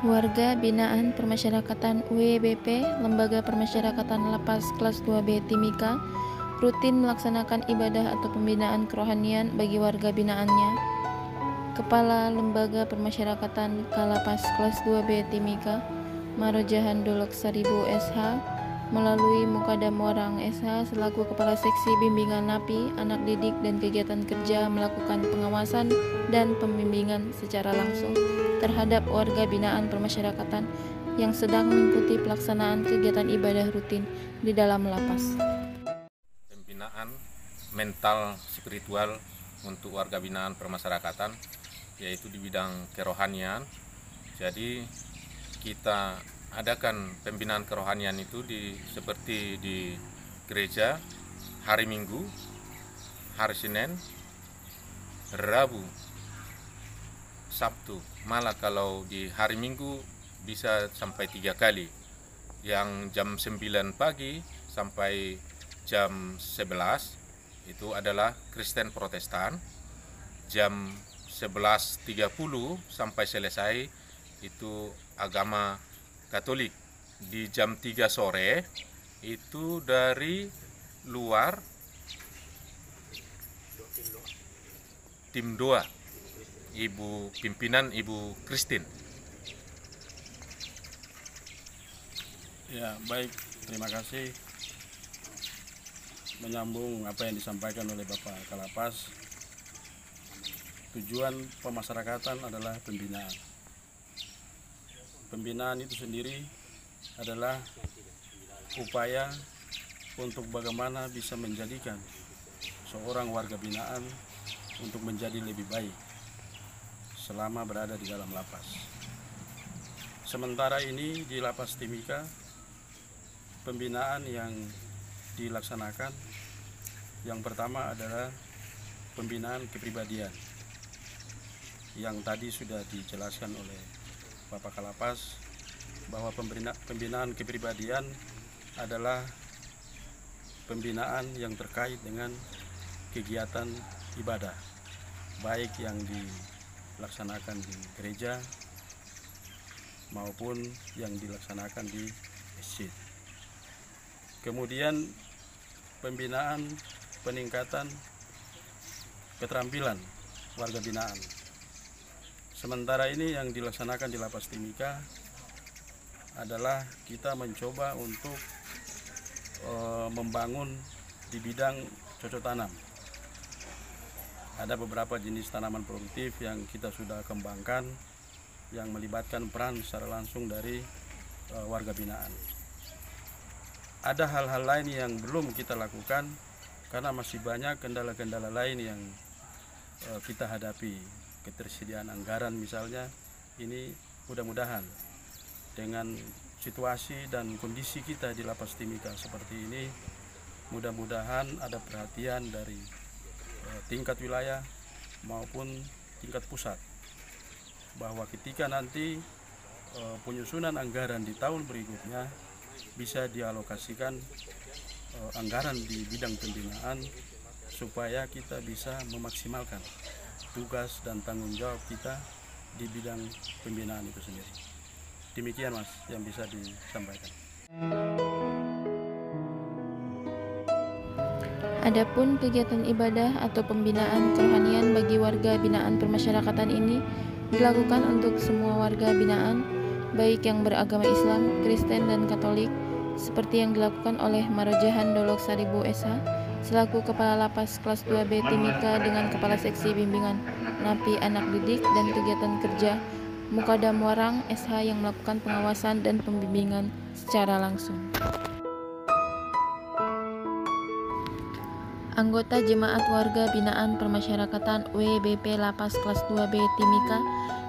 Warga Binaan Permasyarakatan WBP Lembaga Permasyarakatan Lapas Kelas 2B Timika rutin melaksanakan ibadah atau pembinaan kerohanian bagi warga binaannya. Kepala Lembaga Permasyarakatan Kalapas Kelas 2B Timika, Marojahan Dolok Saribu SH, melalui Mukadam Warang SH selaku Kepala Seksi Bimbingan Napi, Anak Didik dan Kegiatan Kerja melakukan pengawasan dan pembimbingan secara langsung terhadap warga binaan permasyarakatan yang sedang mengikuti pelaksanaan kegiatan ibadah rutin di dalam lapas. Pembinaan mental spiritual untuk warga binaan permasyarakatan, yaitu di bidang kerohanian. Jadi kita adakan pembinaan kerohanian itu seperti di gereja hari Minggu, hari Senin, Rabu, Sabtu. Malah kalau di hari Minggu bisa sampai 3 kali. Yang jam 9 pagi sampai jam 11 itu adalah Kristen Protestan. Jam 11.30 sampai selesai itu agama Katolik. Di jam 3 sore itu dari luar tim doa, pimpinan Ibu Christine. Ya, baik, terima kasih. Menyambung apa yang disampaikan oleh Bapak Kalapas, tujuan pemasyarakatan adalah pembinaan. Pembinaan itu sendiri adalah upaya untuk bagaimana bisa menjadikan seorang warga binaan untuk menjadi lebih baik selama berada di dalam lapas. Sementara ini di Lapas Timika, pembinaan yang dilaksanakan yang pertama adalah pembinaan kepribadian yang tadi sudah dijelaskan oleh Bapak Kalapas bahwa pembinaan kepribadian adalah pembinaan yang terkait dengan kegiatan ibadah, baik yang dilaksanakan di gereja maupun yang dilaksanakan di masjid. Kemudian pembinaan peningkatan keterampilan warga binaan. Sementara ini yang dilaksanakan di Lapas Timika adalah kita mencoba untuk membangun di bidang cocok tanam. Ada beberapa jenis tanaman produktif yang kita sudah kembangkan yang melibatkan peran secara langsung dari warga binaan. Ada hal-hal lain yang belum kita lakukan karena masih banyak kendala-kendala lain yang kita hadapi. Ketersediaan anggaran misalnya, ini mudah-mudahan dengan situasi dan kondisi kita di Lapas Timika seperti ini, mudah-mudahan ada perhatian dari tingkat wilayah maupun tingkat pusat bahwa ketika nanti penyusunan anggaran di tahun berikutnya bisa dialokasikan anggaran di bidang pembinaan supaya kita bisa memaksimalkan tugas dan tanggung jawab kita di bidang pembinaan itu sendiri. Demikian Mas yang bisa disampaikan. Adapun kegiatan ibadah atau pembinaan kerohanian bagi warga binaan permasyarakatan ini dilakukan untuk semua warga binaan, baik yang beragama Islam, Kristen, dan Katolik, seperti yang dilakukan oleh Marojahan Dolok Saribu SH selaku Kepala Lapas Kelas 2B Timika dengan Kepala Seksi Bimbingan Napi, Anak Didik, dan Kegiatan Kerja Mukadam Warang SH yang melakukan pengawasan dan pembimbingan secara langsung. Anggota Jemaat Warga Binaan Permasyarakatan WBP Lapas Kelas 2B Timika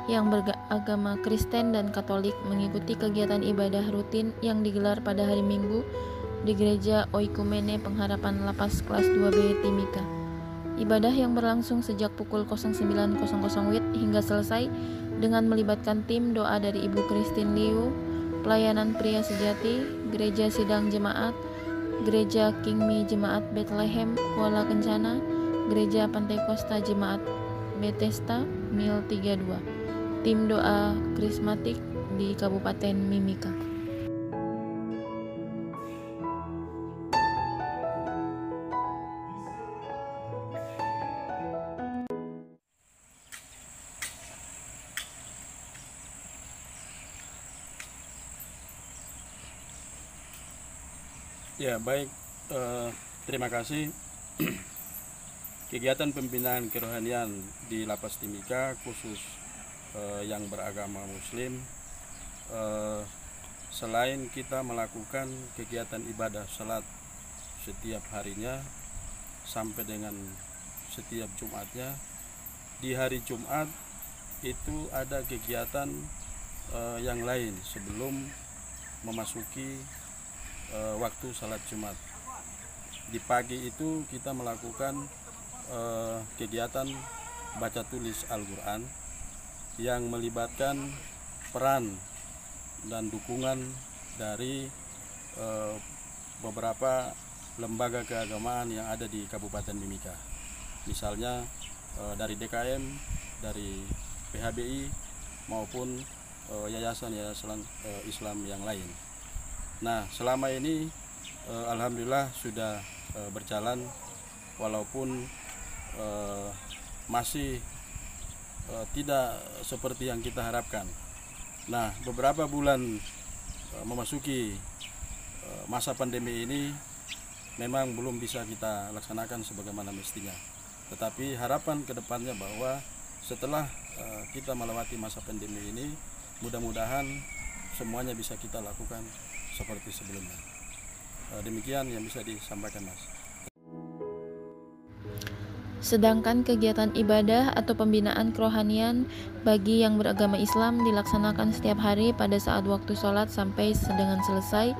yang beragama Kristen dan Katolik mengikuti kegiatan ibadah rutin yang digelar pada hari Minggu di Gereja Oikumene Pengharapan Lapas Kelas 2B Timika. Ibadah yang berlangsung sejak pukul 09.00 WIB hingga selesai dengan melibatkan tim doa dari Ibu Christine Liu, Pelayanan Pria Sejati, Gereja Sidang Jemaat, Gereja Kingmi Jemaat Bethlehem Kuala Kencana, Gereja Pantai Kosta Jemaat Bethesda Mil 32, tim doa Krismatik di Kabupaten Mimika. Ya, baik. Terima kasih. Kegiatan pembinaan kerohanian di Lapas Timika khusus yang beragama Muslim, selain kita melakukan kegiatan ibadah salat setiap harinya sampai dengan setiap Jumatnya, di hari Jumat itu ada kegiatan yang lain sebelum memasuki waktu salat Jumat. Di pagi itu kita melakukan kegiatan baca tulis Al-Quran yang melibatkan peran dan dukungan dari beberapa lembaga keagamaan yang ada di Kabupaten Mimika. Misalnya dari DKM, dari PHBI maupun yayasan-yayasan Islam yang lain. Nah, selama ini alhamdulillah sudah berjalan, walaupun masih tidak seperti yang kita harapkan. Nah, beberapa bulan memasuki masa pandemi ini memang belum bisa kita laksanakan sebagaimana mestinya. Tetapi harapan ke depannya bahwa setelah kita melewati masa pandemi ini, mudah-mudahan semuanya bisa kita lakukan seperti sebelumnya. Demikian yang bisa disampaikan, Mas. Sedangkan kegiatan ibadah atau pembinaan kerohanian bagi yang beragama Islam dilaksanakan setiap hari pada saat waktu sholat sampai dengan selesai,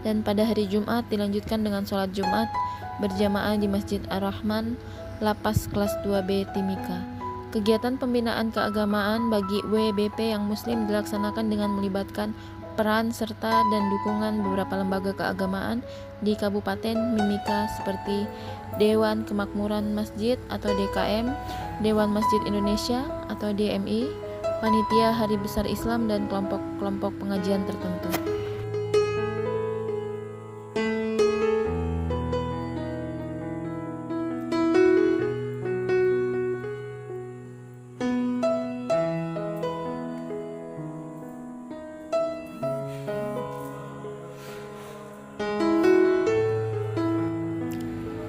dan pada hari Jumat dilanjutkan dengan sholat Jumat berjamaah di Masjid Ar-Rahman, Lapas kelas 2B Timika. Kegiatan pembinaan keagamaan bagi WBP yang Muslim dilaksanakan dengan melibatkan peran serta dan dukungan beberapa lembaga keagamaan di Kabupaten Mimika seperti Dewan Kemakmuran Masjid atau DKM, Dewan Masjid Indonesia atau DMI, Panitia Hari Besar Islam, dan kelompok-kelompok pengajian tertentu.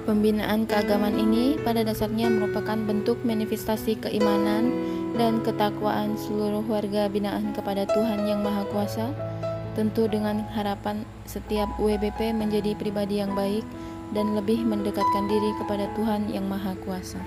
Pembinaan keagamaan ini pada dasarnya merupakan bentuk manifestasi keimanan dan ketakwaan seluruh warga binaan kepada Tuhan Yang Maha Kuasa, tentu dengan harapan setiap WBP menjadi pribadi yang baik dan lebih mendekatkan diri kepada Tuhan Yang Maha Kuasa.